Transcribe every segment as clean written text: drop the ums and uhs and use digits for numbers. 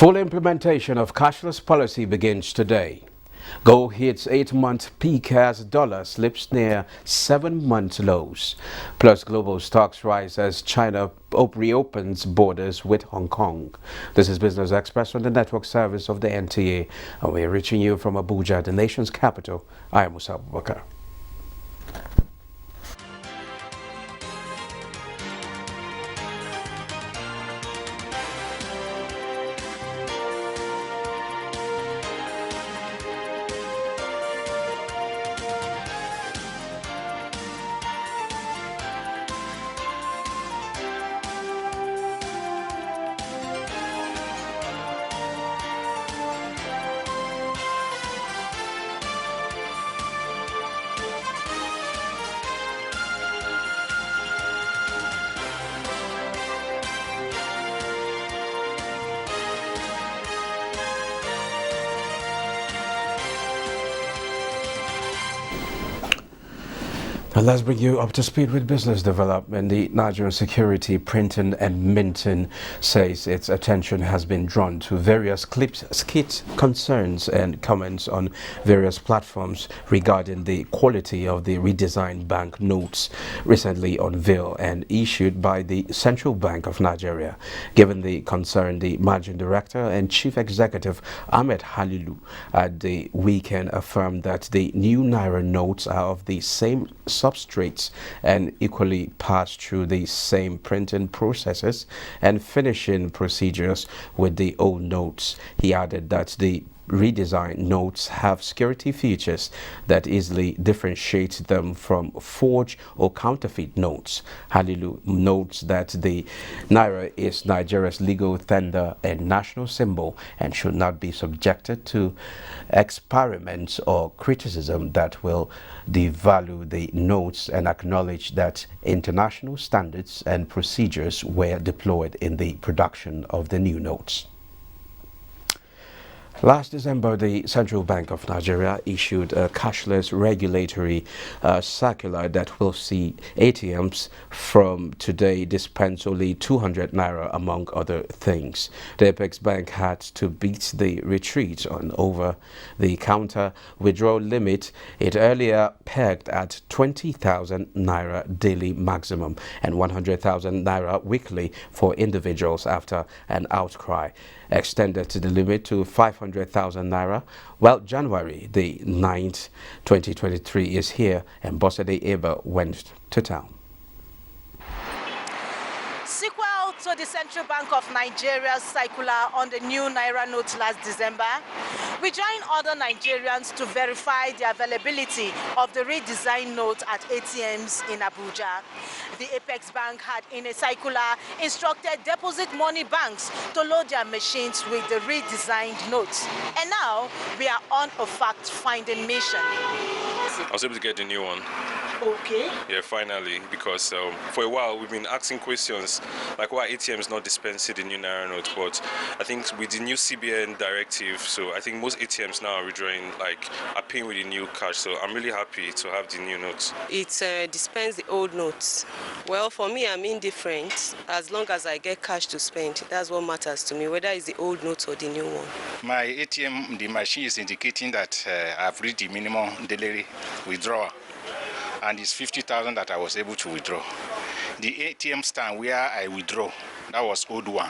Full implementation of cashless policy begins today. Gold hits 8-month peak as dollar slips near 7-month lows. Plus global stocks rise as China reopens borders with Hong Kong. This is Business Express on the network service of the NTA, and we are reaching you from Abuja, the nation's capital. I am Musa Abubakar. And let's bring you up to speed with business development. The Nigerian Security Printing and Minting says its attention has been drawn to various skits, concerns and comments on various platforms regarding the quality of the redesigned bank notes recently unveiled and issued by the Central Bank of Nigeria. Given the concern, the Managing Director and Chief Executive Ahmed Halilu at the weekend affirmed that the new Naira notes are of the same substrates and equally pass through the same printing processes and finishing procedures with the old notes. He added that the redesigned notes have security features that easily differentiate them from forged or counterfeit notes. Halilu notes that the Naira is Nigeria's legal tender and national symbol and should not be subjected to experiments or criticism that will devalue the notes, and acknowledge that international standards and procedures were deployed in the production of the new notes. Last December, the Central Bank of Nigeria issued a cashless regulatory circular that will see ATMs from today dispense only 200 Naira, among other things. The Apex Bank had to beat the retreat on over-the-counter withdrawal limit it earlier pegged at 20,000 Naira daily maximum and 100,000 Naira weekly for individuals after an outcry extended to the limit to 500,000 Naira. Well, January the 9th, 2023 is here, and Bosede Eba went to town. Sequel to the Central Bank of Nigeria's circular on the new Naira note last December, we join other Nigerians to verify the availability of the redesigned note at ATMs in Abuja. The Apex Bank had, in a circular, instructed deposit money banks to load their machines with the redesigned notes. And now, we are on a fact-finding mission. I was able to get the new one. Okay. Yeah, finally, because for a while we've been asking questions like why ATM is not dispensing the new Naira note, but I think with the new CBN directive, so I think most ATMs now are withdrawing, are paying with the new cash, so I'm really happy to have the new notes. It dispense the old notes. Well, for me, I'm indifferent. As long as I get cash to spend, that's what matters to me, whether it's the old notes or the new one. My ATM, the machine is indicating that I've reached the minimum daily withdrawal, and it's 50,000 that I was able to withdraw. The ATM stand where I withdraw, that was old one.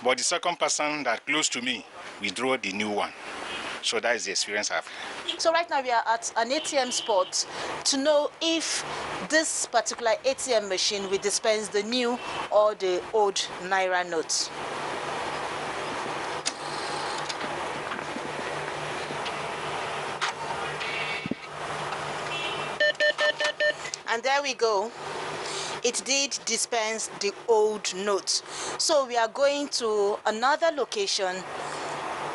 But the second person that close to me withdraw the new one. So that is the experience I've had. So right now we are at an ATM spot to know if this particular ATM machine will dispense the new or the old Naira notes. And there we go. It did dispense the old notes. So we are going to another location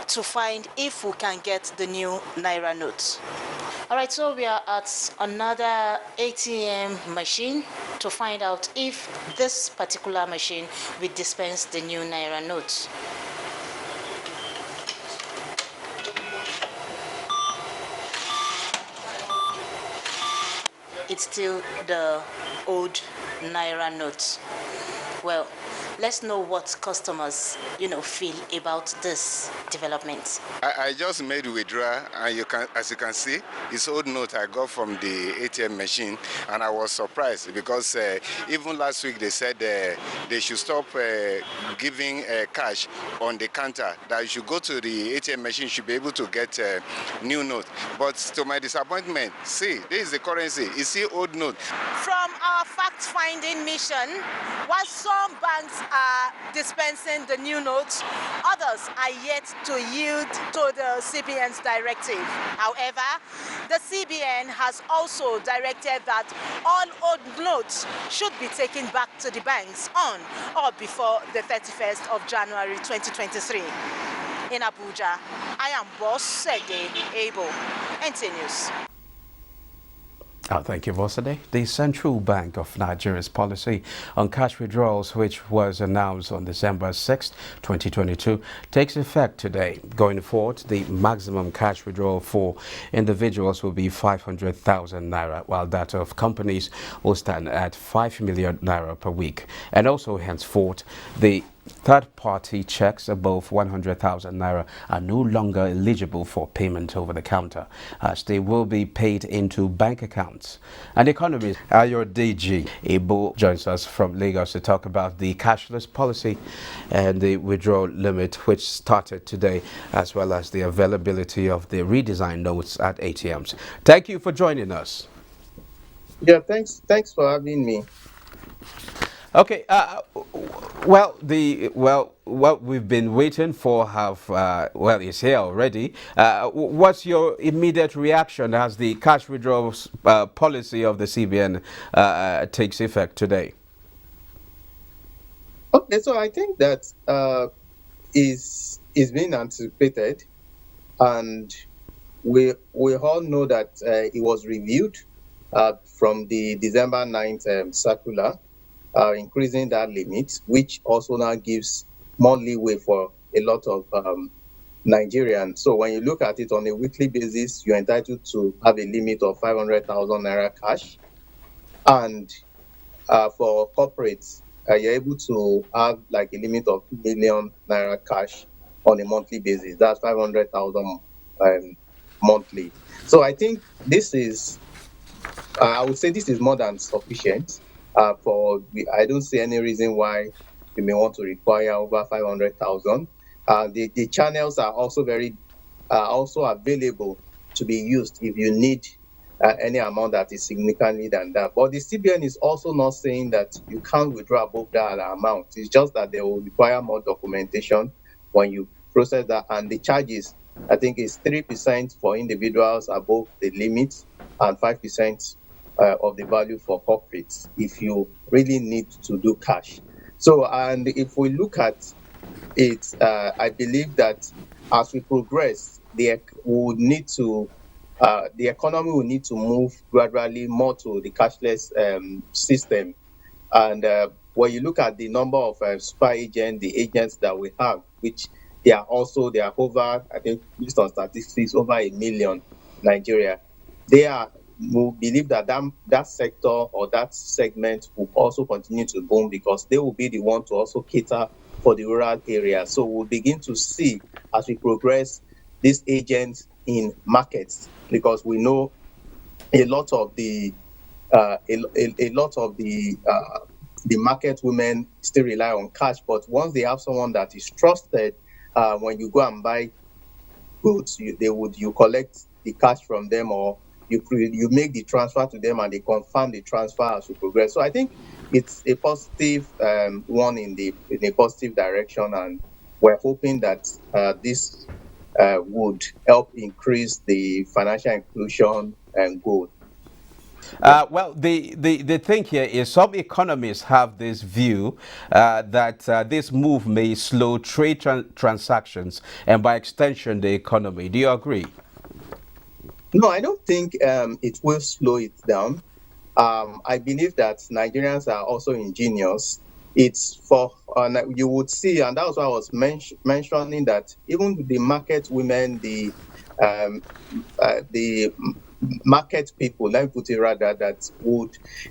to find if we can get the new Naira notes. All right, so we are at another ATM machine to find out if this particular machine will dispense the new Naira notes. It's still the old Naira notes. Well, Let's know what customers, feel about this development. I just made withdrawal, and as you can see, it's old note I got from the ATM machine, and I was surprised because even last week they said they should stop giving cash on the counter. That you should go to the ATM machine, you should be able to get new note. But to my disappointment, see, this is the currency. It's still old note. From our fact-finding mission, while some banks are dispensing the new notes, others are yet to yield to the CBN's directive. However, the CBN has also directed that all old notes should be taken back to the banks on or before the 31st of January 2023. In Abuja, I am Boss Sege Able, NTA News. Thank you, Vosade. The Central Bank of Nigeria's policy on cash withdrawals, which was announced on December 6, 2022, takes effect today. Going forward, the maximum cash withdrawal for individuals will be 500,000 naira, while that of companies will stand at 5 million naira per week. And also, henceforth, the third-party checks above 100,000 naira are no longer eligible for payment over the counter, as they will be paid into bank accounts. And economist Ayo DG Ebo joins us from Lagos to talk about the cashless policy and the withdrawal limit, which started today, as well as the availability of the redesigned notes at ATMs. Thank you for joining us. Yeah, thanks for having me. Okay, what we've been waiting for is here already. What's your immediate reaction as the cash withdrawals policy of the CBN takes effect today? Okay, so I think that is being anticipated, and we all know that it was reviewed from the December 9th circular. Increasing that limit, which also now gives more leeway for a lot of Nigerians. So when you look at it on a weekly basis, you're entitled to have a limit of 500,000 naira cash. And for corporates, you're able to have like a limit of 2 million naira cash on a monthly basis. That's 500,000 monthly. So I think this is, I would say this is more than sufficient. I don't see any reason why we may want to require over 500,000. The channels are also also available to be used if you need any amount that is significantly than that. But the CBN is also not saying that you can't withdraw above that amount. It's just that they will require more documentation when you process that, and the charges, I think, is 3% for individuals above the limit and 5% of the value for corporates if you really need to do cash. So, and if we look at it, I believe that as we progress, the economy will need to move gradually more to the cashless system. And when you look at the number of super agents, the agents that we have, which they are over, I think, based on statistics, over 1 million Nigeria. We believe that that sector or that segment will also continue to boom because they will be the one to also cater for the rural area. So we'll begin to see as we progress these agents in markets, because we know a lot of the market women still rely on cash, but once they have someone that is trusted, when you go and buy goods, you collect the cash from them, or you make the transfer to them and they confirm the transfer as we progress. So I think it's a positive one in a positive direction, and we're hoping that this would help increase the financial inclusion and goal. Well, the thing here is some economists have this view that this move may slow trade transactions and by extension the economy. Do you agree? No, I don't think it will slow it down. I believe that Nigerians are also ingenious. It's for, you would see, and that was why I was mentioning that even the market women, the market people, let me put it rather, that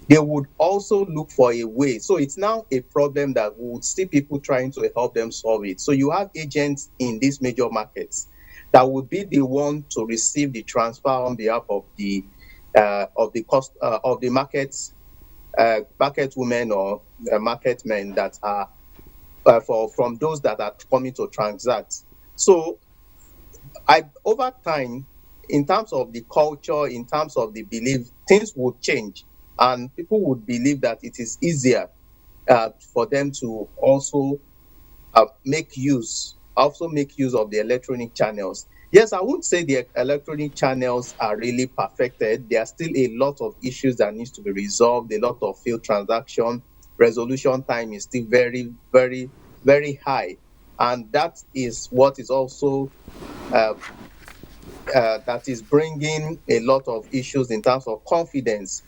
they would also look for a way. So it's now a problem that we would see people trying to help them solve it. So you have agents in these major markets that would be the one to receive the transfer on behalf of the cost of the markets, market women or market men that are from those that are coming to transact. So over time, in terms of the culture, in terms of the belief, things would change, and people would believe that it is easier for them to also make use of the electronic channels. Yes, I would say the electronic channels are really perfected. There are still a lot of issues that needs to be resolved, a lot of failed transaction. Resolution time is still very, very, very high. And that is what is also that is bringing a lot of issues in terms of confidence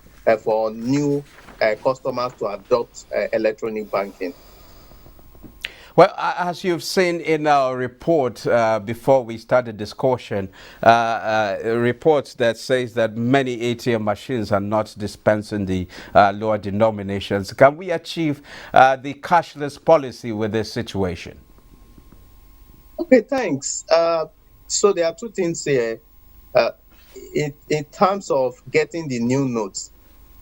for new customers to adopt electronic banking. Well, as you've seen in our report before we started discussion, reports that says that many ATM machines are not dispensing the lower denominations. Can we achieve the cashless policy with this situation? Okay, thanks. So there are two things here. In terms of getting the new notes,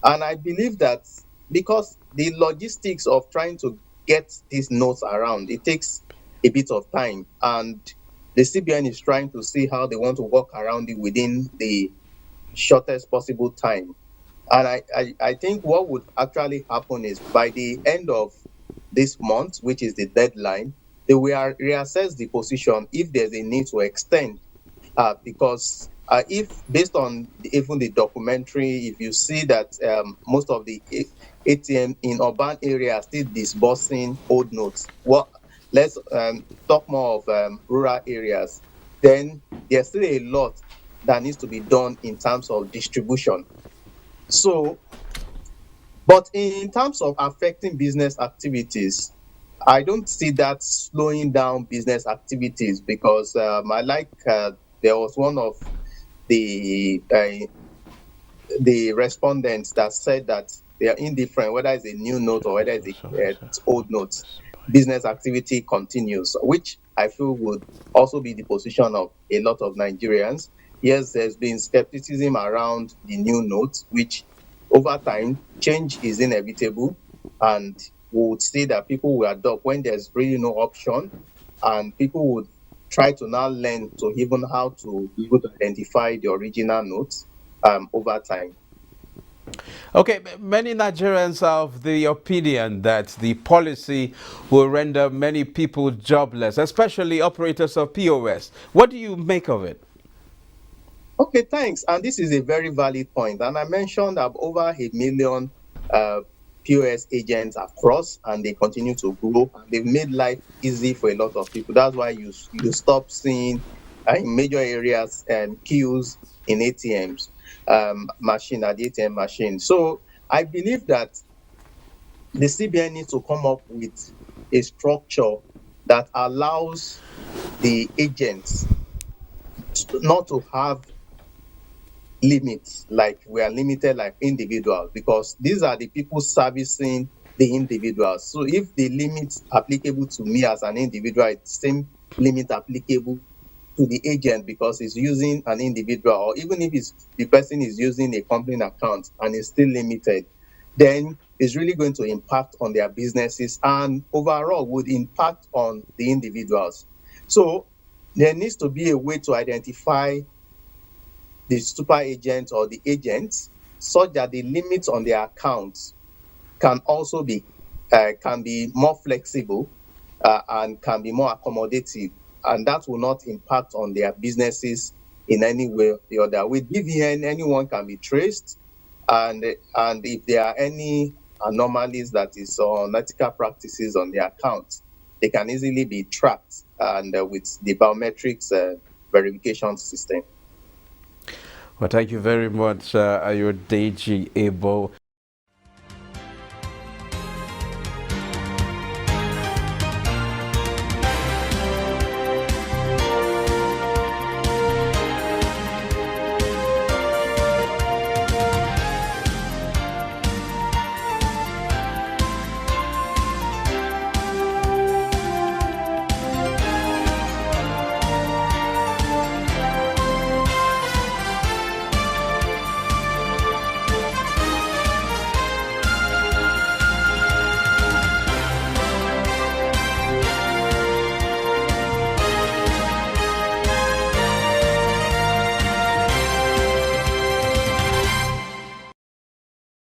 and I believe that because the logistics of trying to get these notes around, it takes a bit of time, and the CBN is trying to see how they want to work around it within the shortest possible time. And I think what would actually happen is by the end of this month, which is the deadline, they will reassess the position if there's a need to extend. Because if based on even the documentary, if you see that most of the ATM in urban areas are still disbursing old notes, let's talk more of rural areas, then there's still a lot that needs to be done in terms of distribution. So, but in terms of affecting business activities, I don't see that slowing down business activities because there was one of the respondents that said that they are indifferent whether it's a new note or whether it's old note. Business activity continues, which I feel would also be the position of a lot of Nigerians. Yes, there's been skepticism around the new notes, which over time change is inevitable, and we would see that people will adopt when there's really no option, and people would try to now learn to even how to be able to identify the original notes over time. Okay, many Nigerians are of the opinion that the policy will render many people jobless, especially operators of POS. What do you make of it? Okay, thanks. And this is a very valid point. And I mentioned that over 1 million POS agents across, and they continue to grow. And they've made life easy for a lot of people. That's why you stop seeing in major areas queues in ATMs machine at the ATM machine. So I believe that the CBN needs to come up with a structure that allows the agents not to have limits like we are limited like individuals, because these are the people servicing the individuals. So if the limits applicable to me as an individual is the same limit applicable to the agent because he's using an individual, or even if the person is using a company account and is still limited, then it's really going to impact on their businesses and overall would impact on the individuals. So there needs to be a way to identify the super agent or the agents such that the limits on their accounts can also be more flexible and can be more accommodative, and that will not impact on their businesses in any way or the other. With BVN, anyone can be traced, and if there are any anomalies that is on ethical practices on their accounts, they can easily be tracked and with the biometrics verification system. Well, thank you very much, Ayodeji Ebo.